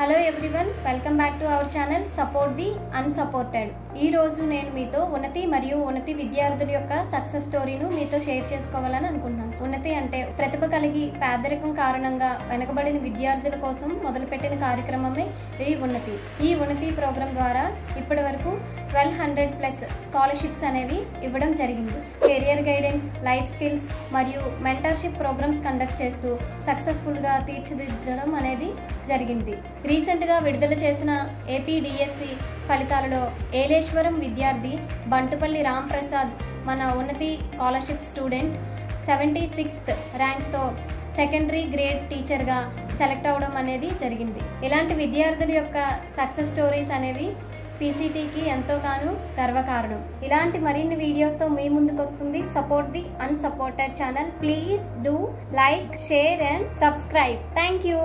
Hello everyone, welcome back to our channel support the unsupported. ఈ రోజు నేను మీతో ఉన్నతి మరియు ఉన్నతి విద్యార్థుల యొక్క సక్సెస్ స్టోరీను మీతో షేర్ చేసుకోవాలని అనుకుంటున్నాను. ఉన్నతి అంటే ప్రతిభ కలిగి పేదరికం కారణంగా వెనకబడిన విద్యార్థుల కోసం మొదలుపెట్టిన కార్యక్రమమే ఈ ఉన్నతి. ఈ ఉన్నతి ప్రోగ్రాం ద్వారా ఇప్పటి వరకు 1200+ స్కాలర్షిప్స్ అనేవి ఇవ్వడం జరిగింది. కెరియర్ గైడెన్స్, లైఫ్ స్కిల్స్ మరియు మెంటర్షిప్ ప్రోగ్రామ్స్ కండక్ట్ చేస్తూ సక్సెస్ఫుల్గా తీర్చిదిద్దడం అనేది జరిగింది. రీసెంట్గా విడుదల చేసిన ఏపీడిఎస్సి ఫలితాలలో ఏలేశ్వరం విద్యార్థి బంటుపల్లి రామ్ ప్రసాద్ మన ఉన్నతి స్కాలర్షిప్ స్టూడెంట్ 76th ర్యాంక్తో సెకండరీ గ్రేడ్ టీచర్గా సెలెక్ట్ అవ్వడం అనేది జరిగింది. ఇలాంటి విద్యార్థుల యొక్క సక్సెస్ స్టోరీస్ అనేవి పీసీటీకి ఎంతోగానో గర్వకారణం. ఇలాంటి మరిన్ని వీడియోస్తో మీ ముందుకు వస్తుంది support the unsupported channel. Please do like, share and subscribe. Thank you.